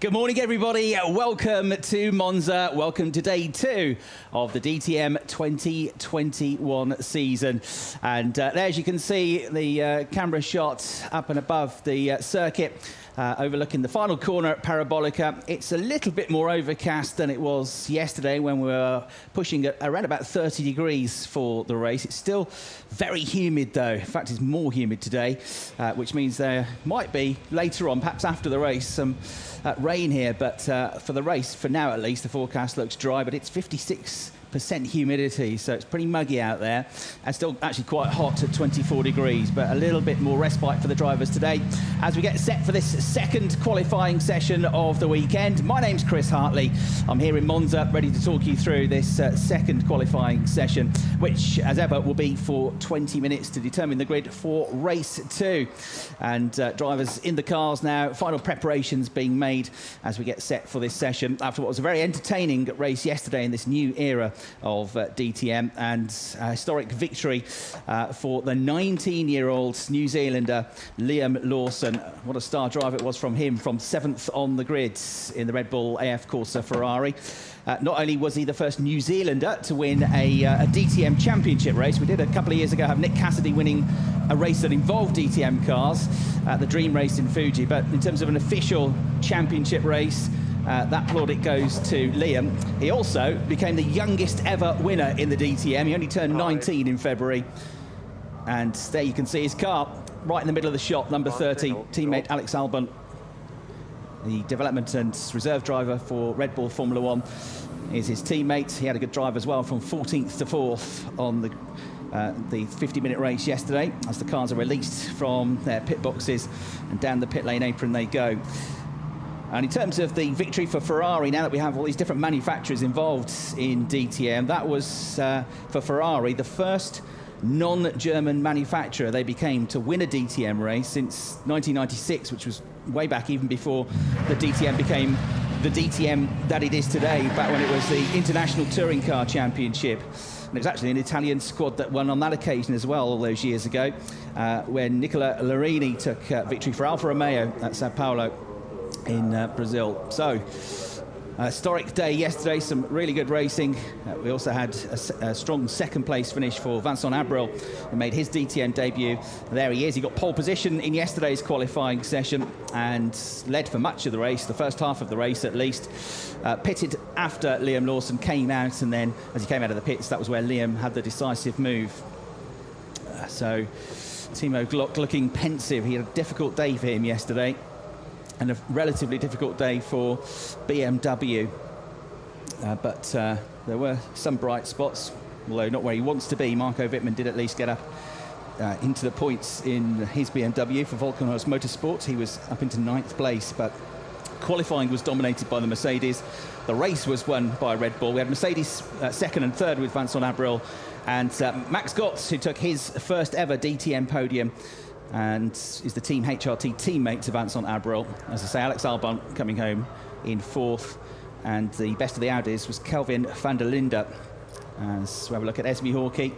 Good morning, everybody. Welcome to Monza. Welcome to day 2 of the DTM 2021 season. And there, as you can see, the camera shot up and above the circuit, overlooking the final corner at Parabolica. It's a little bit more overcast than it was yesterday when we were pushing around about 30 degrees for the race. It's still very humid, though. In fact, it's more humid today, which means there might be later on, perhaps after the race, some rain here. But for the race, for now at least, the forecast looks dry, but it's 56% humidity, so it's pretty muggy out there, and still actually quite hot at 24 degrees, but a little bit more respite for the drivers today as we get set for this second qualifying session of the weekend. My name's Chris Hartley. I'm here in Monza, ready to talk you through this second qualifying session, which, as ever, will be for 20 minutes to determine the grid for race 2. And drivers in the cars now, final preparations being made as we get set for this session after what was a very entertaining race yesterday in this new era of DTM, and a historic victory for the 19-year-old New Zealander Liam Lawson. What a star drive it was from him, from 7th on the grid in the Red Bull AF Corsa Ferrari. Not only was he the first New Zealander to win a DTM championship race, we did a couple of years ago have Nick Cassidy winning a race that involved DTM cars, the Dream Race in Fuji, but in terms of an official championship race, that plaudit goes to Liam. He also became the youngest ever winner in the DTM. He only turned 19 in February. And there you can see his car right in the middle of the shot, number 30, teammate Alex Alban, the development and reserve driver for Red Bull Formula 1, is his teammate. He had a good drive as well, from 14th to 4th on the 50-minute race yesterday, as the cars are released from their pit boxes and down the pit lane apron they go. And in terms of the victory for Ferrari, now that we have all these different manufacturers involved in DTM, that was, for Ferrari, the first non-German manufacturer they became to win a DTM race since 1996, which was way back even before the DTM became the DTM that it is today, back when it was the International Touring Car Championship. And it was actually an Italian squad that won on that occasion as well all those years ago, when Nicola Larini took victory for Alfa Romeo at Sao Paulo in Brazil. So, a historic day yesterday, some really good racing. We also had a strong second place finish for Vincent Abril, who made his DTM debut. There he is. He got pole position in yesterday's qualifying session and led for much of the race, the first half of the race at least. Pitted after Liam Lawson came out, and then as he came out of the pits, that was where Liam had the decisive move. So Timo Glock looking pensive. He had a difficult day for him yesterday, and a relatively difficult day for BMW. But there were some bright spots, although not where he wants to be. Marco Wittmann did at least get up into the points in his BMW for Volkenhorst Motorsports. He was up into 9th place, but qualifying was dominated by the Mercedes. The race was won by Red Bull. We had Mercedes 2nd and 3rd with Vincent Abril, and Max Gotts, who took his first ever DTM podium and is the Team HRT teammate to Vincent Abril. As I say, Alex Alban coming home in 4th, and the best of the Audis was Kelvin Van Der Linde. As we have a look at Esme Hawkey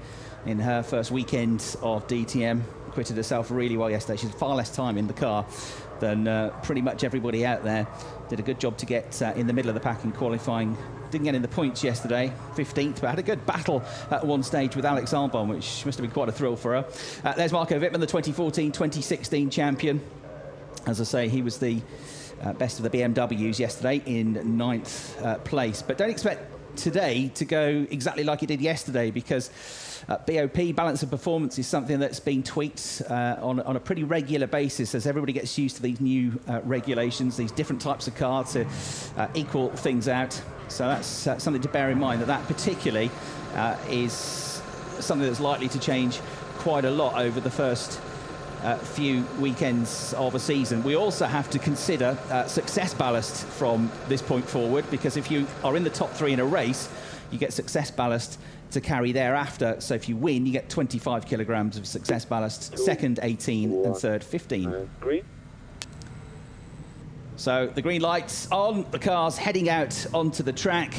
in her first weekend of DTM, acquitted herself really well yesterday. She had far less time in the car than pretty much everybody out there. Did a good job to get in the middle of the pack in qualifying. Didn't get in the points yesterday, 15th, but had a good battle at one stage with Alex Alban, which must have been quite a thrill for her. There's Marco Wittmann, the 2014-2016 champion. As I say, he was the best of the BMWs yesterday in 9th place. But don't expect today to go exactly like it did yesterday, because BOP, balance of performance, is something that's been tweaked on a pretty regular basis as everybody gets used to these new regulations, these different types of car to equal things out. So that's something to bear in mind, that particularly is something that's likely to change quite a lot over the first few weekends of a season. We also have to consider success ballast from this point forward, because if you are in the top 3 in a race, you get success ballast to carry thereafter. So if you win, you get 25 kilograms of success ballast, second 18 and third 15. Green. So the green light's on, the car's heading out onto the track.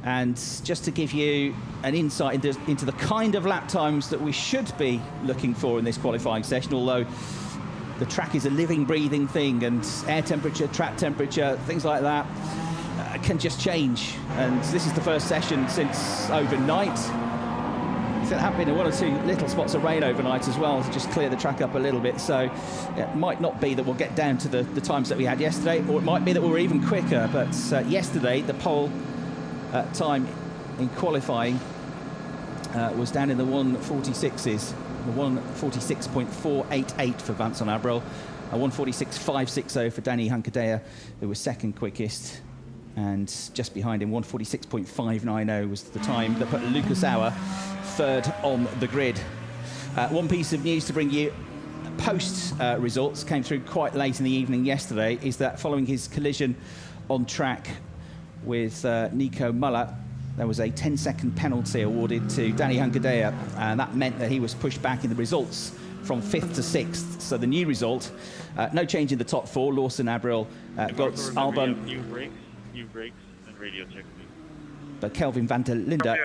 And just to give you an insight into the kind of lap times that we should be looking for in this qualifying session, although the track is a living, breathing thing, and air temperature, track temperature, things like that can just change. And this is the first session since overnight. There have been one or two little spots of rain overnight as well to just clear the track up a little bit. So it might not be that we'll get down to the times that we had yesterday, or it might be that we're even quicker. But yesterday, the pole time in qualifying was down in the 146s, the 146.488 for Vincent Abril, a 146.560 for Danny Hunkadea, who was second quickest. And just behind him, 146.590 was the time that put Lucas Auer third on the grid. One piece of news to bring you post results came through quite late in the evening yesterday, is that following his collision on track with Nico Muller, there was a 10-second penalty awarded to Danny Hunkadea, and that meant that he was pushed back in the results from 5th to 6th. So the new result, no change in the top four. Lawson, Abril, got Alban. New brakes and radio check. But Kelvin Van Der Linde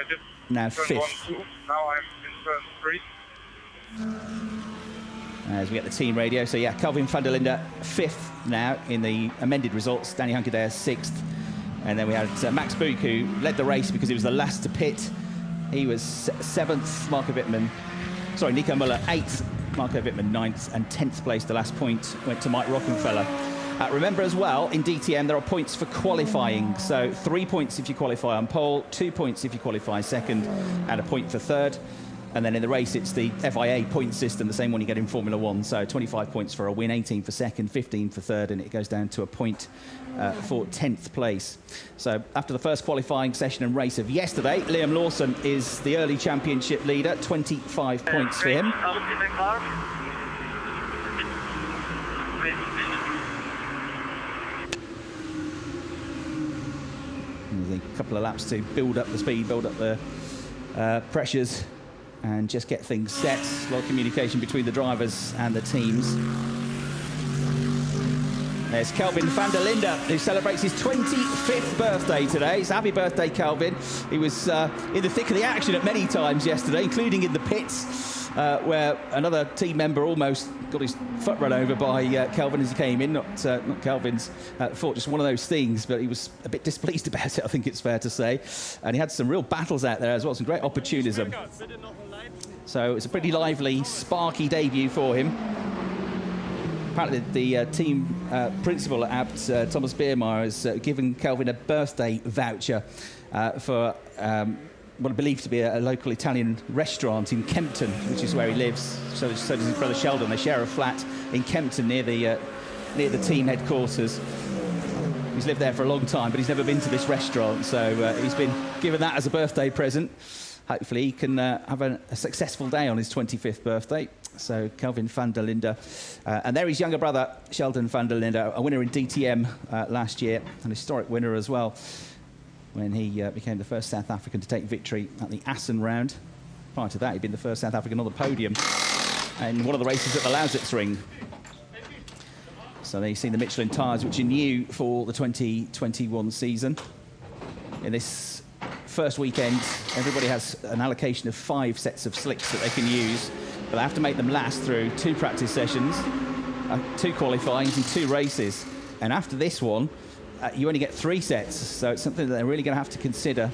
now 5th. Now I'm in turn 3. As we get the team radio, so yeah, Kelvin Van Der Linde 5th now in the amended results. Danny Hunkadea 6th. And then we had Max Buch, who led the race because he was the last to pit. He was 7th, Nico Muller 8th, Marco Wittmann 9th, and 10th place. The last point went to Mike Rockenfeller. Remember as well, in DTM there are points for qualifying. So 3 points if you qualify on pole, 2 points if you qualify second, and a point for third. And then in the race, it's the FIA point system, the same one you get in Formula One. So 25 points for a win, 18 for second, 15 for third, and it goes down to a point for 10th place. So after the first qualifying session and race of yesterday, Liam Lawson is the early championship leader, 25 points for him. There's a couple of laps to build up the speed, build up the pressures, and just get things set. A lot of communication between the drivers and the teams. There's Kelvin Van Der Linde, who celebrates his 25th birthday today. So happy birthday, Kelvin. He was in the thick of the action at many times yesterday, including in the pits, where another team member almost got his foot run over by Kelvin as he came in. Not Kelvin's fault, just one of those things, but he was a bit displeased about it, I think it's fair to say. And he had some real battles out there as well, some great opportunism. So it's a pretty lively, sparky debut for him. Apparently the team principal at Abt, Thomas Biermeier, has given Kelvin a birthday voucher for what I believe to be a local Italian restaurant in Kempton, which is where he lives. So does his brother Sheldon. They share a flat in Kempton near the team headquarters. He's lived there for a long time, but he's never been to this restaurant, so he's been given that as a birthday present. Hopefully he can have a successful day on his 25th birthday. So Kelvin Van Der Linde. And there his younger brother, Sheldon Van Der Linde, a winner in DTM last year, an historic winner as well, when he became the first South African to take victory at the Assen round. Prior to that, he'd been the first South African on the podium in one of the races at the Lausitzring. So there you see the Michelin Tires, which are new for the 2021 season. In this first weekend, everybody has an allocation of 5 sets of slicks that they can use, but they have to make them last through 2 practice sessions, 2 qualifyings and 2 races. And after this one, you only get 3 sets, so it's something that they're really going to have to consider.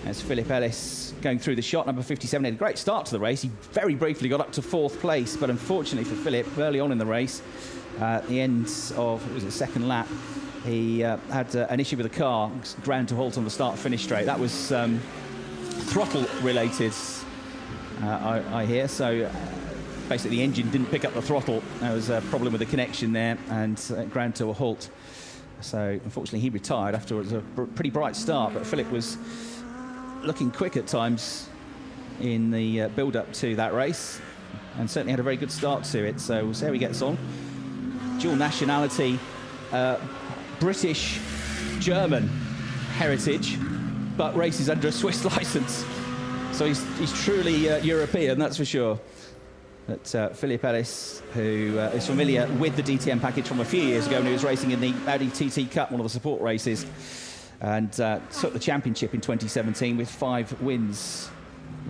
As Philip Ellis going through the shot, number 57, had a great start to the race. He very briefly got up to 4th place, but unfortunately for Philip, early on in the race, at the end of, what was it, second lap, he had an issue with the car, ground to halt on the start-finish straight. That was throttle related, I hear. So basically the engine didn't pick up the throttle. There was a problem with the connection there, and ground to a halt. So unfortunately he retired after it was a pretty bright start, but Philip was looking quick at times in the build-up to that race, and certainly had a very good start to it. So we'll see how he gets on. Dual nationality, British-German heritage, but races under a Swiss licence. So he's truly European, that's for sure. But Philip Ellis, who is familiar with the DTM package from a few years ago when he was racing in the Audi TT Cup, one of the support races, and took the championship in 2017 with 5 wins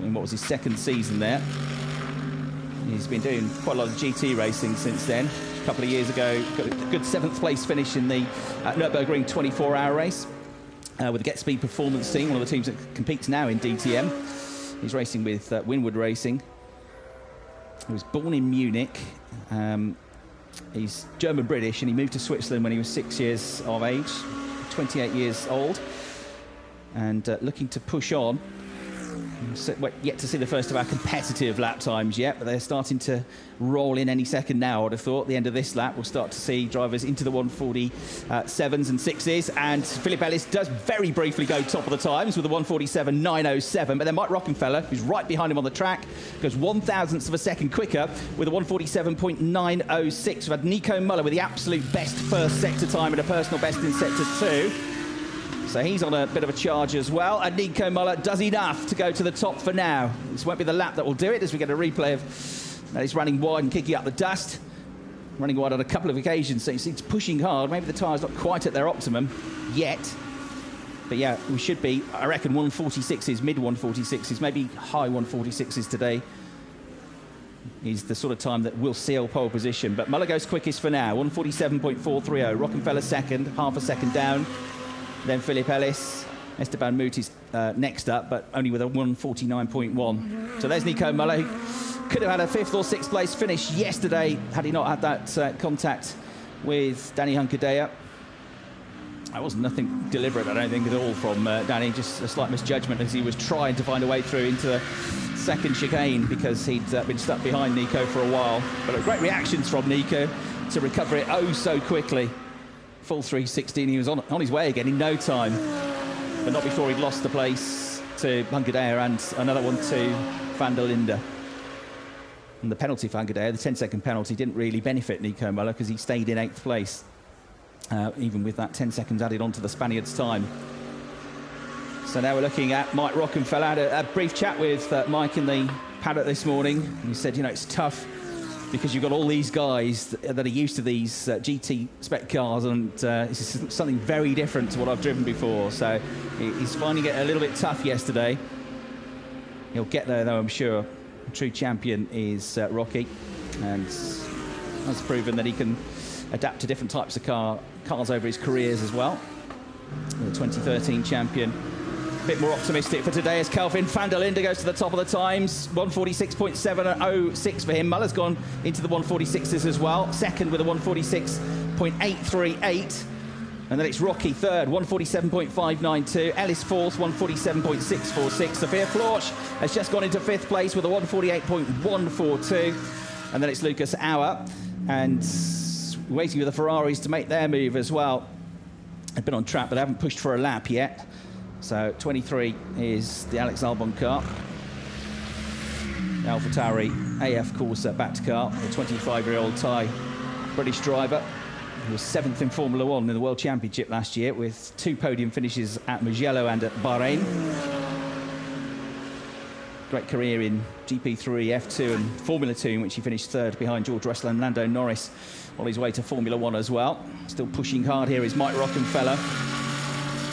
in what was his 2nd season there. He's been doing quite a lot of GT racing since then. A couple of years ago, got a good 7th place finish in the Nürburgring 24-hour race with the Get Speed Performance team, one of the teams that competes now in DTM. He's racing with Winwood Racing. He was born in Munich. He's German-British, and he moved to Switzerland when he was 6 years of age, 28 years old, and looking to push on. Yet to see the first of our competitive lap times yet, but they're starting to roll in any second now. I'd have thought the end of this lap we'll start to see drivers into the 147s and 6s, and Philip Ellis does very briefly go top of the times with a 147.907, but then Mike Rockenfeller, who's right behind him on the track, goes 1,000ths of a second quicker with a 147.906. We've had Nico Muller with the absolute best first sector time and a personal best in sector 2. So he's on a bit of a charge as well, and Nico Muller does enough to go to the top for now. This won't be the lap that will do it, as we get a replay of he's running wide and kicking up the dust. Running wide on a couple of occasions, so he's pushing hard. Maybe the tyre's not quite at their optimum yet. But yeah, we should be, I reckon, 146s, mid 146s, maybe high 146s today. Is the sort of time that will seal pole position. But Muller goes quickest for now, 147.430. Rockenfeller second, half a second down. Then Philip Ellis. Esteban Muti's next up, but only with a 149.1. So there's Nico Muller, who could have had a 5th or 6th place finish yesterday had he not had that contact with Danny Hunkadea. That was nothing deliberate, I don't think, at all from Danny, just a slight misjudgment as he was trying to find a way through into the second chicane because he'd been stuck behind Nico for a while. But great reactions from Nico to recover it oh so quickly. Full 316, he was on his way again in no time, but not before he'd lost the place to Hunkadea and another one to Van Der Linde. And the penalty for Hunkadea, the 10-second penalty, didn't really benefit Nico Muller because he stayed in 8th place, even with that 10 seconds added onto the Spaniard's time. So now we're looking at Mike Rockenfeller. I had a brief chat with Mike in the paddock this morning. He said, you know, it's tough because you've got all these guys that are used to these GT spec cars, and it's something very different to what I've driven before. So he's finding it a little bit tough yesterday. He'll get there, though, I'm sure. The true champion is Rocky, and has proven that he can adapt to different types of cars over his careers as well. The 2013 champion. A bit more optimistic for today as Kelvin Van Der Linde goes to the top of the times. 146.706 for him. Muller's gone into the 146s as well. Second with a 146.838. And then it's Rocky third, 147.592. Ellis fourth, 147.646. Sophia Florsch has just gone into 5th place with a 148.142. And then it's Lucas Auer. And waiting for the Ferraris to make their move as well. They've been on track, but they haven't pushed for a lap yet. So 23 is the Alex Alban car. The AlphaTauri AF Corsa backed car, the 25-year-old Thai British driver who was 7th in Formula 1 in the World Championship last year with 2 podium finishes at Mugello and at Bahrain. Great career in GP3, F2 and Formula 2, in which he finished 3rd behind George Russell and Lando Norris on his way to Formula 1 as well. Still pushing hard here is Mike Rockenfeller.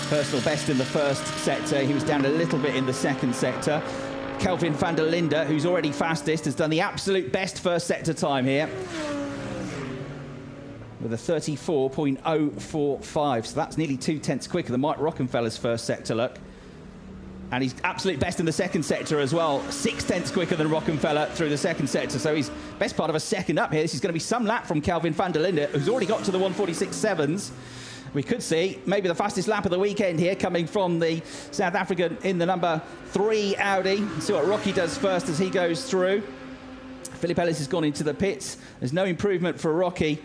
Personal best in the first sector. He was down a little bit in the second sector. Kelvin Van Der Linde, who's already fastest, has done the absolute best first sector time here with a 34.045. So that's nearly 2/10 quicker than Mike Rockenfeller's first sector look. And he's absolute best in the second sector as well. 6/10 quicker than Rockenfeller through the second sector. So he's best part of a second up here. This is going to be some lap from Kelvin Van Der Linde, who's already got to the 146.7s. We could see maybe the fastest lap of the weekend here coming from the South African in the number 3 Audi. See what Rocky does first as he goes through. Philip Ellis has gone into the pits. There's no improvement for Rocky,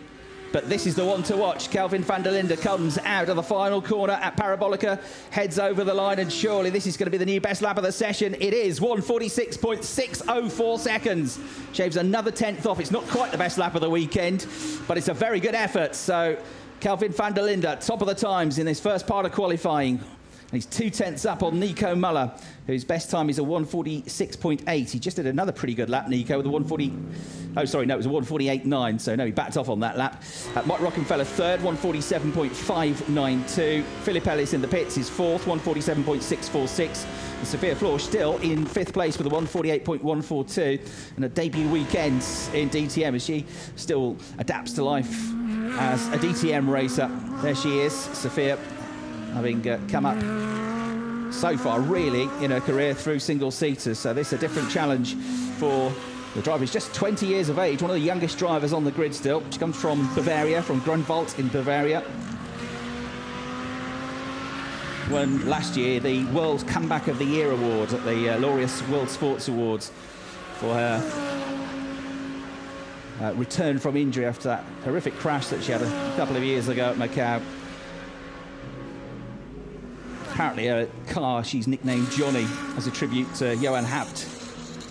but this is the one to watch. Kelvin Van Der Linde comes out of the final corner at Parabolica, heads over the line, and surely this is going to be the new best lap of the session. It is 146.604 seconds. Shaves another 10th off. It's not quite the best lap of the weekend, but it's a very good effort. So Kelvin Van Der Linde, top of the times in this first part of qualifying. And he's 2/10 up on Nico Muller, whose best time is a 146.8. He just did another pretty good lap, Nico, with a 140... Oh, sorry, no, it was a 148.9, so no, he backed off on that lap. Mike Rockenfeller third, 147.592. Philip Ellis in the pits is fourth, 147.646. Sophia Florsch still in 5th place with a 1:48.142 and a debut weekend in DTM as she still adapts to life as a DTM racer. There she is, Sophia, having come up so far really in her career through single-seaters. So this is a different challenge for the driver. Who's just 20 years of age, one of the youngest drivers on the grid still. She comes from Bavaria, from Grunwald in Bavaria. Won last year the World Comeback of the Year award at the Laureus World Sports Awards for her return from injury after that horrific crash that she had a couple of years ago at Macau. Apparently her car she's nicknamed Johnny as a tribute to Johan Hapt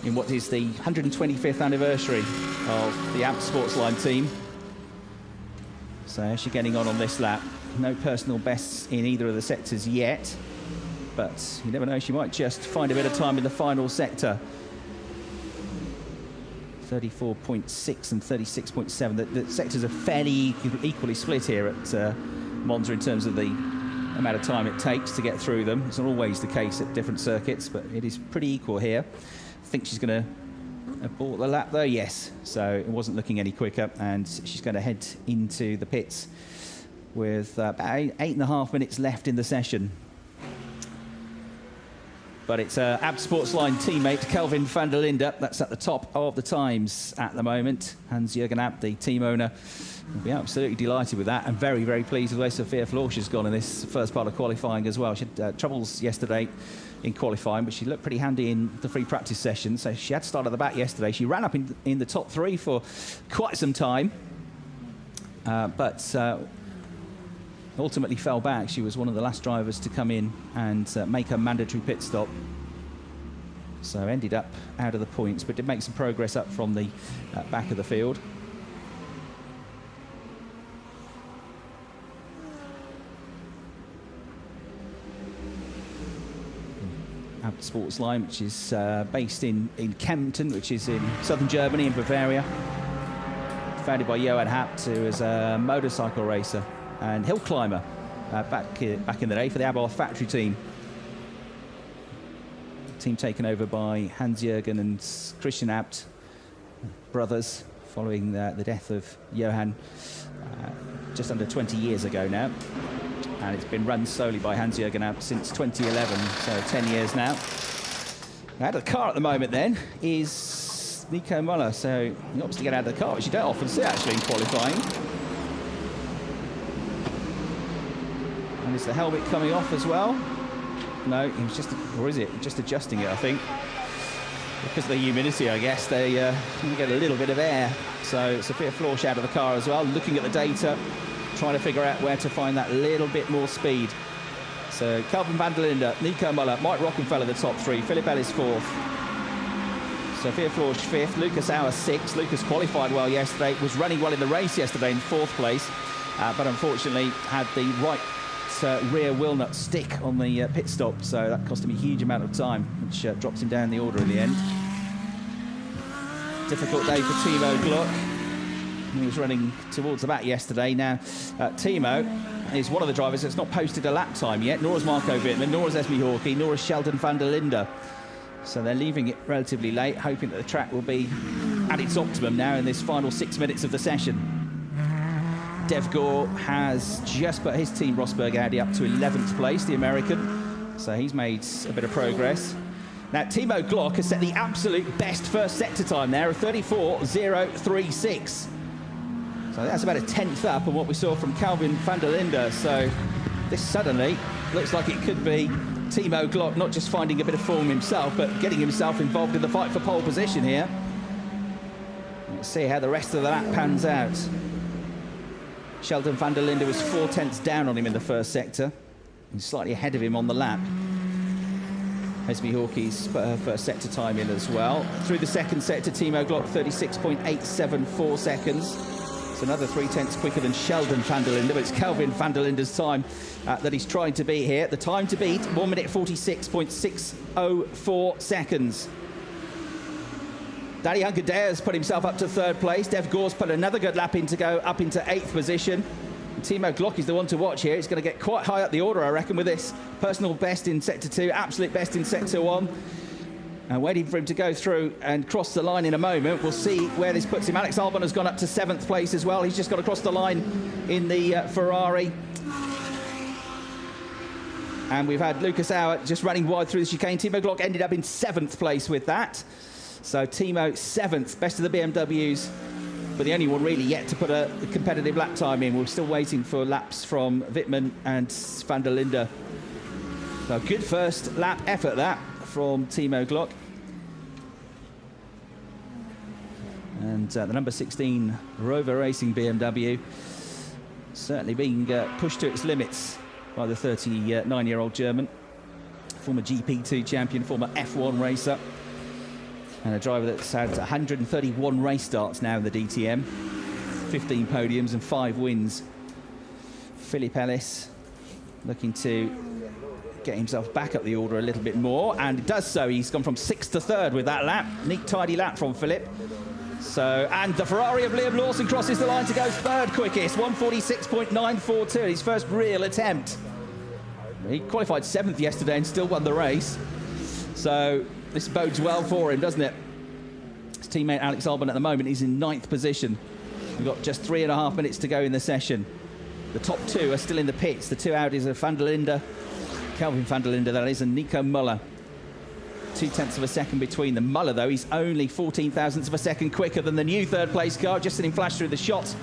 in what is the 125th anniversary of the Abt Sportsline team. So how's she getting on this lap? No personal bests in either of the sectors yet, but you never know, she might just find a bit of time in the final sector. 34.6 and 36.7. The sectors are fairly equally split here at Monza in terms of the amount of time it takes to get through them. It's not always the case at different circuits, but it is pretty equal here. I think she's going to abort the lap though, yes. So it wasn't looking any quicker, and she's going to head into the pits with about 8.5 minutes left in the session. But it's Abt Sportsline teammate Kelvin Van Der Linde that's at the top of the times at the moment. Hans-Jürgen Abt, the team owner, will be absolutely delighted with that, and very, very pleased with the way Sophia Florsch has gone in this first part of qualifying as well. She had troubles yesterday in qualifying, but she looked pretty handy in the free practice session. So she had started at the back yesterday. She ran up in the top 3 for quite some time, but ultimately fell back. She was one of the last drivers to come in and make a mandatory pit stop. So ended up out of the points, but did make some progress up from the back of the field. Abt Sportsline, which is based in Kempten, which is in southern Germany, in Bavaria. Founded by Johan Hapt, who is a motorcycle racer and hill climber back in the day for the Alban factory team. Team taken over by Hans-Jürgen and Christian Abt, brothers, following the death of Johan just under 20 years ago now. And it's been run solely by Hans-Jürgen Abt since 2011, so 10 years now. Out of the car at the moment then is Nico Muller, so he opts to get out of the car, which you don't often see actually in qualifying. And is the helmet coming off as well? No, he was just, or is it just adjusting it, I think. Because of the humidity, I guess, they get a little bit of air. So Sophia Florsch out of the car as well, looking at the data, trying to figure out where to find that little bit more speed. So Kelvin Van Der Linde, Nico Muller, Mike Rockenfeller the top 3, Philip Ellis 4th, Sophia Florsch 5th, Lucas Auer 6th. Lucas qualified well yesterday, was running well in the race yesterday in 4th place, but unfortunately had the right rear wheel nut stick on the pit stop, so that cost him a huge amount of time, which drops him down the order in the end. Difficult day for Timo Glock. He was running towards the back yesterday. Now, Timo is one of the drivers that's not posted a lap time yet, nor is Marco Wittmann, nor is Esme Hawkey, nor is Sheldon van der Linde. So they're leaving it relatively late, hoping that the track will be at its optimum now in this final 6 minutes of the session. Dev Gore has just put his team Rosberg Audi up to 11th place, the American. So he's made a bit of progress. Now, Timo Glock has set the absolute best first sector time there, a 34.036. So that's about a 10th up on what we saw from Kelvin Van Der Linde. So this suddenly looks like it could be Timo Glock not just finding a bit of form himself, but getting himself involved in the fight for pole position here. Let's see how the rest of the lap pans out. Sheldon van der Linde was 4/10 down on him in the first sector. He's slightly ahead of him on the lap. Esme Hawkey's put her first sector time in as well. Through the second sector, Timo Glock 36.874 seconds. It's another 3/10 quicker than Sheldon van der Linde, but it's Kelvin van der Linde's time that he's trying to beat here. The time to beat, 1 minute 46.604 seconds. Danny Hunker-Deas put himself up to 3rd place. Dev Gore's put another good lap in to go up into 8th position. Timo Glock is the one to watch here. It's going to get quite high up the order, I reckon, with this personal best in sector 2, absolute best in sector 1. And waiting for him to go through and cross the line in a moment. We'll see where this puts him. Alex Alban has gone up to 7th place as well. He's just got to cross the line in the Ferrari. And we've had Lucas Auer just running wide through the chicane. Timo Glock ended up in 7th place with that. So Timo 7th, best of the BMWs, but the only one really yet to put a competitive lap time in. We're still waiting for laps from Victon and Van Der Linde. So good first lap effort that from Timo Glock. And the number 16 Rover Racing BMW certainly being pushed to its limits by the 39-year-old German, former GP2 champion, former F1 racer, and a driver that's had 131 race starts now in the DTM, 15 podiums and 5 wins. Philip Ellis looking to get himself back up the order a little bit more, and it does so. He's gone from 6th to 3rd with that lap. Neat, tidy lap from Philip. So, and the Ferrari of Liam Lawson crosses the line to go 3rd quickest, 146.942, his first real attempt. He qualified 7th yesterday and still won the race. So this bodes well for him, doesn't it? His teammate Alex Alban at the moment is in 9th position. We've got just 3.5 minutes to go in the session. The top 2 are still in the pits. The 2 Audis are Van Der Linde, Kelvin Van Der Linde, that is, and Nico Müller. 0.2 of a second between them. Müller, though, he's only 14 thousandths of a second quicker than the new 3rd place car. Just seen him flash through the shot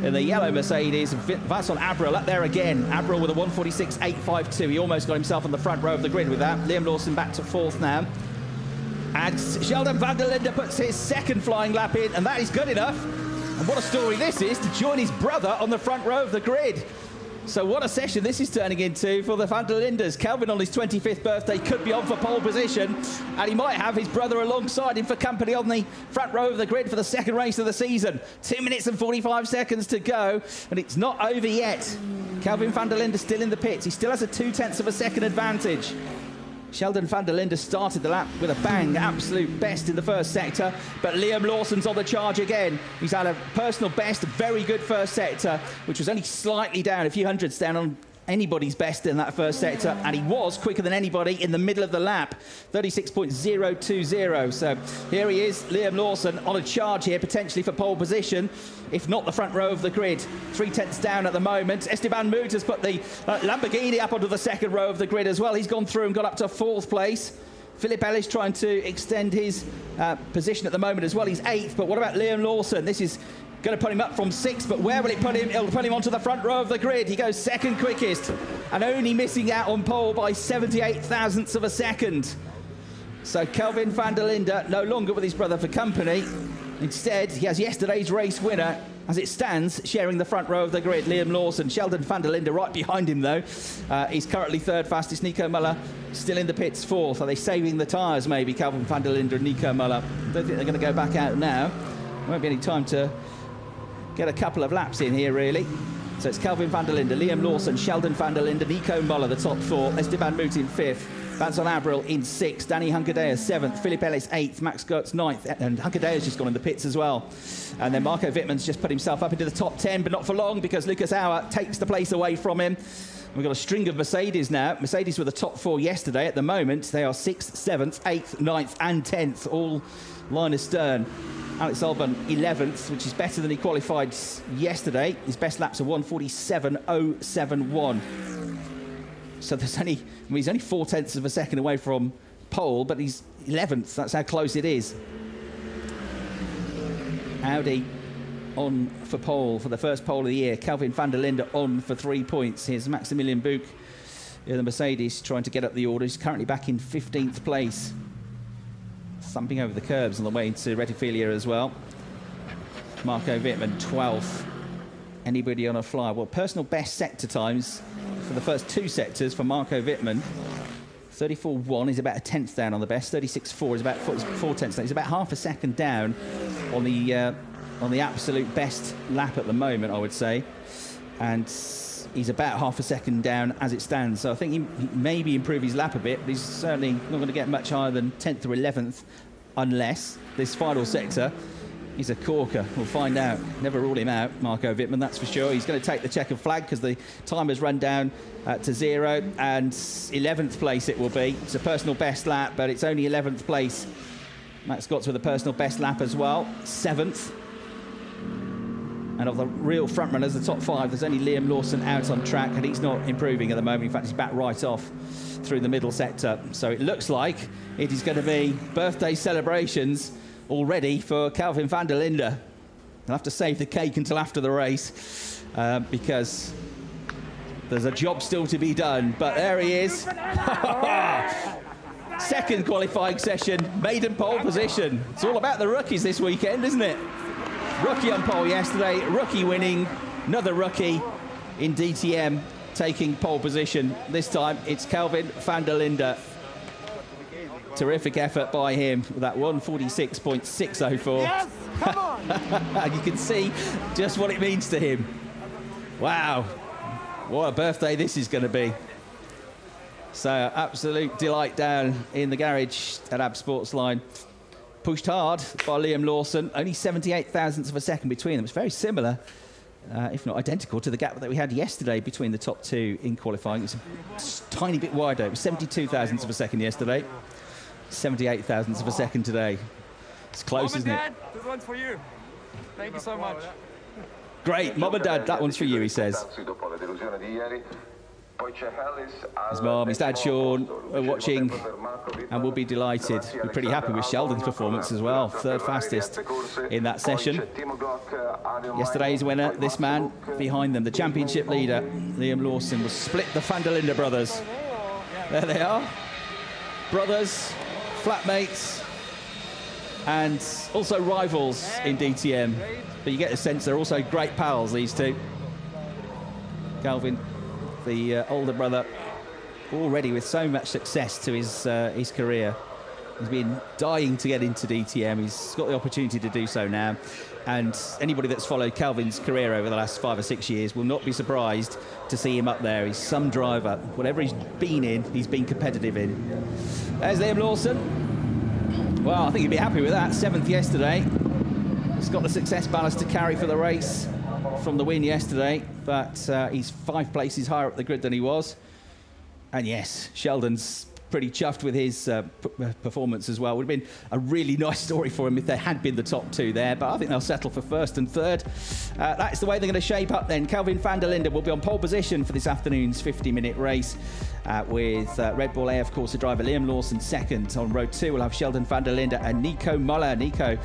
in the yellow Mercedes. Vincent Abril up there again. Abril with a 146.852. He almost got himself on the front row of the grid with that. Liam Lawson back to 4th now. And Sheldon Van Der Linde puts his 2nd flying lap in, and that is good enough. And what a story this is to join his brother on the front row of the grid. So what a session this is turning into for the Van Der Lindes. Kelvin on his 25th birthday could be on for pole position, and he might have his brother alongside him for company on the front row of the grid for the 2nd race of the season. 2 minutes and 45 seconds to go, and it's not over yet. Kelvin Van Der Linde still in the pits. He still has a 0.2 of a second advantage. Sheldon Van Der Linde started the lap with a bang, absolute best in the first sector, but Liam Lawson's on the charge again. He's had a personal best, a very good first sector, which was only slightly down, a few hundredths down on anybody's best in that first sector, and he was quicker than anybody in the middle of the lap, 36.020. So here he is, Liam Lawson, on a charge here, potentially for pole position, if not the front row of the grid. 0.3 down at the moment. Esteban Moot has put the Lamborghini up onto the 2nd row of the grid as well. He's gone through and got up to 4th place. Philip Ellis trying to extend his position at the moment as well. He's 8th, but what about Liam Lawson? This is going to put him up from 6th, but where will it put him? It'll put him onto the front row of the grid. He goes 2nd quickest and only missing out on pole by 78 thousandths of a second. So Kelvin Van Der Linde no longer with his brother for company. Instead, he has yesterday's race winner, as it stands, sharing the front row of the grid, Liam Lawson. Sheldon Van Der Linde right behind him, though. He's currently 3rd fastest. Nico Müller still in the pits 4th. Are they saving the tyres, maybe, Kelvin Van Der Linde and Nico Müller? I don't think they're going to go back out now. There won't be any time to get a couple of laps in here, really. So it's Kelvin Van Der Linde, Liam Lawson, Sheldon Van Der Linde, Nico Müller, the top 4. Esteban Moot in 5th. Vincent Abril in 6th. Danny Hunkadea 7th. Philip Ellis 8th. Max Gertz 9th. And Hunkadea's just gone in the pits as well. And then Marco Wittmann's just put himself up into the top 10, but not for long, because Lucas Auer takes the place away from him. We've got a string of Mercedes now. Mercedes were the top 4 yesterday. At the moment, they are 6th, 7th, 8th, 9th and 10th, all line astern. Alex Alban 11th, which is better than he qualified yesterday. His best laps are 147.071. So there's only, he's only 0.4 of a second away from pole, but he's 11th. That's how close it is. Audi on for pole for the first pole of the year. Kelvin Van Der Linde on for 3 points. Here's Maximilian Buch in the Mercedes trying to get up the order. He's currently back in 15th place. Thumping over the curbs on the way to Retifilia as well. Marco Wittmann 12th. Anybody on a flyer? Well, personal best sector times for the first 2 sectors for Marco Wittmann. 34.1 is about a 10th down on the best. 36.4 is about 4 tenths down. He's about half a second down on the absolute best lap at the moment, I would say. And he's about half a second down as it stands. So I think he maybe improve his lap a bit, but he's certainly not going to get much higher than 10th or 11th unless this final sector He's a corker. We'll find out. Never rule him out, Marco Wittmann, that's for sure. He's going to take the checkered flag because the time has run down to 0, and 11th place it will be. It's a personal best lap, but it's only 11th place. Matt Scott's with a personal best lap as well, 7th. And of the real front runners, the top 5, there's only Liam Lawson out on track, and he's not improving at the moment. In fact, he's back right off through the middle sector. So it looks like it is going to be birthday celebrations already for Kelvin Van Der Linde. He'll have to save the cake until after the race because there's a job still to be done. But there he is. Second qualifying session, maiden pole position. It's all about the rookies this weekend, isn't it? Rookie on pole yesterday, rookie winning, another rookie in DTM taking pole position. This time it's Kelvin Van Der Linde. Terrific effort by him with that 146.604. Yes, come on. You can see just what it means to him. Wow, what a birthday this is going to be. So absolute delight down in the garage at AB Sportsline. Pushed hard by Liam Lawson, only 78 thousandths of a second between them. It's very similar, if not identical, to the gap that we had yesterday between the top 2 in qualifying. It's a tiny bit wider. It was 72 thousandths of a second yesterday. 78 thousandths of a second today. It's close, isn't it? This one's for you. Thank you so much. Great, Mom and Dad, that one's for you, he says. His mom, his dad Sean are watching and will be delighted. We're pretty happy with Sheldon's performance as well. 3rd fastest in that session. Yesterday's winner, this man behind them, the championship leader, Liam Lawson, will split the Van Der Linde brothers. There they are. Brothers, flatmates, and also rivals in DTM. But you get the sense they're also great pals, these two. Kelvin, the older brother, already with so much success to his career. He's been dying to get into DTM. He's got the opportunity to do so now. And anybody that's followed Kelvin's career over the last 5 or 6 years will not be surprised to see him up there. He's some driver. Whatever he's been in, he's been competitive in. There's Liam Lawson. Well, I think he'd be happy with that. 7th yesterday. He's got the success ballast to carry for the race from the win yesterday, but he's 5 places higher up the grid than he was. And yes, Sheldon's pretty chuffed with his performance as well. Would have been a really nice story for him if there had been the top 2 there, but I think they'll settle for 1st and 3rd. That's the way they're going to shape up then. Kelvin Van Der Linde will be on pole position for this afternoon's 50-minute race with Red Bull AF Corsa driver Liam Lawson 2nd. On row 2 we'll have Sheldon Van Der Linde and Nico Muller. Nico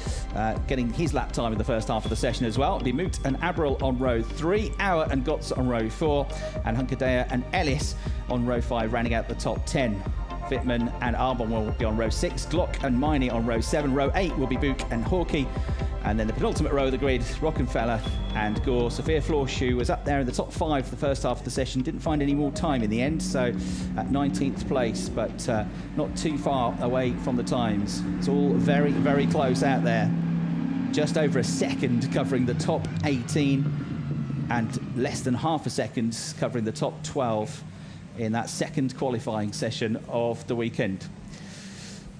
getting his lap time in the first half of the session as well. It'll be Moot and Abril on row 3, Auer and Gotts on row 4, and Hunkerdea and Ellis on row 5, rounding out the top 10. Wittmann and Alban will be on row 6, Glock and Miney on row 7. Row 8 will be Book and Hawkey. And then the penultimate row of the grid, Rockenfeller and Gore. Sophia Florschuh was up there in the top 5 for the first half of the session. Didn't find any more time in the end, so at 19th place, but not too far away from the times. It's all very, very close out there. Just over a second covering the top 18 and less than half a second covering the top 12 in that second qualifying session of the weekend.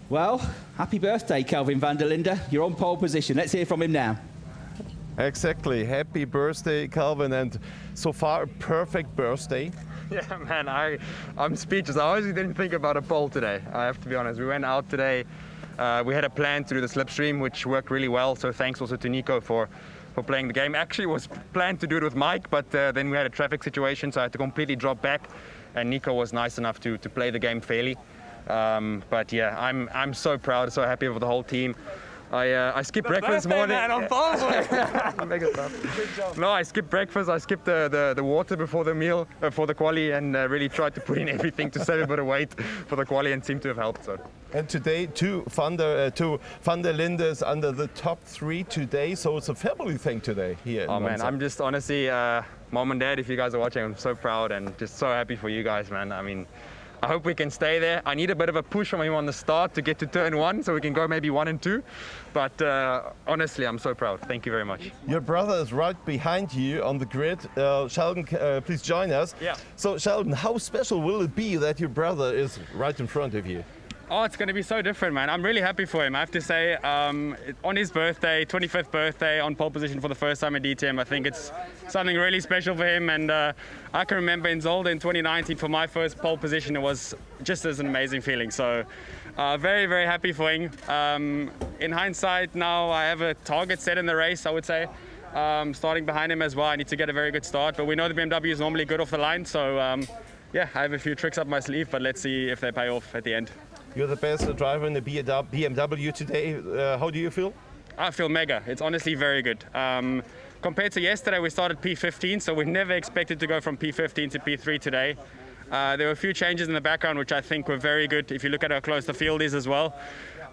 Well, happy birthday, Kelvin Van Der Linde. You're on pole position. Let's hear from him now. Exactly. Happy birthday, Kelvin, and so far a perfect birthday. Yeah, man, I'm speechless. I honestly didn't think about a pole today, I have to be honest. We went out today, we had a plan to do the slipstream, which worked really well, so thanks also to Nico for playing the game. Actually, it was planned to do it with Mike, but then we had a traffic situation, so I had to completely drop back, and Nico was nice enough to play the game fairly. But yeah, I'm so proud, so happy with the whole team. I skipped breakfast this morning. Man, on No, I skipped breakfast. I skipped the water before the meal, for the quali, and really tried to put in everything to save a bit of weight for the quali, and seemed to have helped. So. And today, two Van der Lindes under the top 3 today, so it's a family thing today here. Oh man, I'm just honestly, Mom and Dad, if you guys are watching, I'm so proud and just so happy for you guys, man. I mean, I hope we can stay there. I need a bit of a push from him on the start to get to turn 1, so we can go maybe 1 and 2. But honestly, I'm so proud. Thank you very much. Your brother is right behind you on the grid. Sheldon, please join us. Yeah. So Sheldon, how special will it be that your brother is right in front of you? Oh, it's going to be so different, man. I'm really happy for him. I have to say, on his birthday, 25th birthday, on pole position for the first time at DTM, I think it's something really special for him. And I can remember in Zolder in 2019, for my first pole position, it was just as an amazing feeling. So very, very happy for him. In hindsight, now I have a target set in the race, I would say. Starting behind him as well, I need to get a very good start. But we know the BMW is normally good off the line. So, yeah, I have a few tricks up my sleeve, but let's see if they pay off at the end. You're the best driver in the BMW today. How do you feel? I feel mega. It's honestly very good. Compared to yesterday, we started P15, so we never expected to go from P15 to P3 today. There were a few changes in the background, which I think were very good, if you look at how close the field is as well.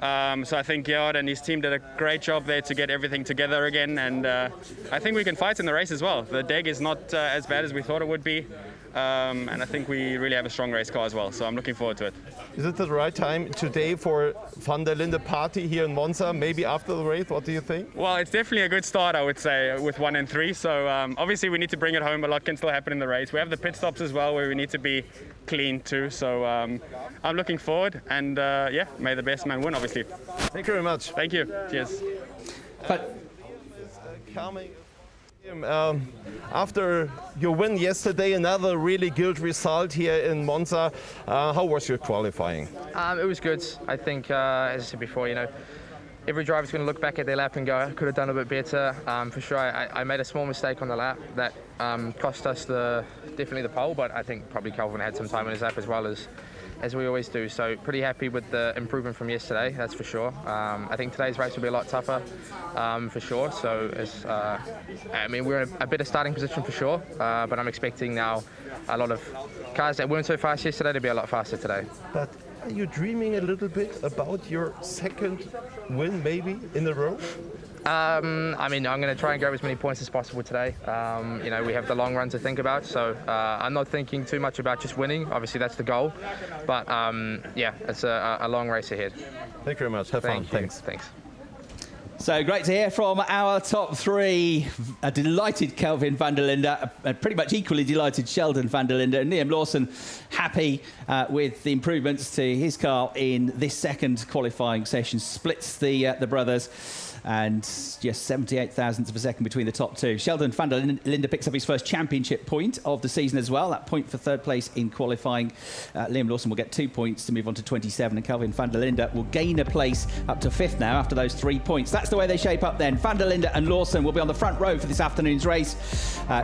So I think Jörg and his team did a great job there to get everything together again, and I think we can fight in the race as well. The DEG is not as bad as we thought it would be. And I think we really have a strong race car as well, so I'm looking forward to it. Is it the right time today for Van Der Linde party here in Monza, maybe after the race? What do you think? Well, it's definitely a good start, I would say, with 1 and 3. So obviously we need to bring it home. A lot can still happen in the race. We have the pit stops as well, where we need to be clean too. So I'm looking forward, and yeah, may the best man win, obviously. Thank you very much. Thank you. Cheers. After your win yesterday, another really good result here in Monza. How was your qualifying? It was good. I think, as I said before, you know, every driver's going to look back at their lap and go, I could have done a bit better. For sure, I made a small mistake on the lap that cost us definitely the pole, but I think probably Kelvin had some time on his lap as we always do. So pretty happy with the improvement from yesterday, that's for sure. I think today's race will be a lot tougher, for sure. So I mean, we're in a better starting position for sure, but I'm expecting now a lot of cars that weren't so fast yesterday to be a lot faster today. But are you dreaming a little bit about your second win maybe in a row? I mean, I'm going to try and grab as many points as possible today. You know, we have the long run to think about, so I'm not thinking too much about just winning. Obviously, that's the goal. But yeah, it's a long race ahead. Thank you very much. Have fun. Thanks. Thanks. So great to hear from our top three. A delighted Kelvin Van Der Linde, a pretty much equally delighted Sheldon Van Der Linde, and Liam Lawson happy with the improvements to his car in this second qualifying session. Splits the brothers, and just 78 thousandths of a second between the top two. Sheldon Van Der Linde picks up his first championship point of the season as well. That point for third place in qualifying. Liam Lawson will get 2 points to move on to 27, and Kelvin Van Der Linde will gain a place up to fifth now after those 3 points. That's the way they shape up then. Van Der Linde and Lawson will be on the front row for this afternoon's race.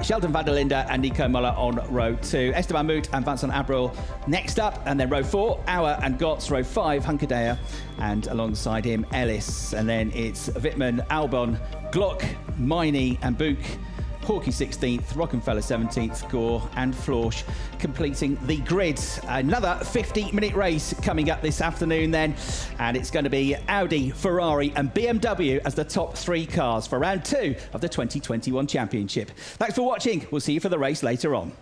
Sheldon Van Der Linde and Nico Muller on row 2. Esteban Moot and Vincent Abril next up, and then row 4, Auer and Gotts. Row 5, Hunkerdaya, and alongside him Ellis. And then it's Victon, Alban, Glock, Miney and Book. Hawkey 16th, Rockenfeller 17th, Gore and Florsch completing the grid. Another 50-minute race coming up this afternoon then, and it's going to be Audi, Ferrari and BMW as the top 3 cars for round 2 of the 2021 Championship. Thanks for watching. We'll see you for the race later on.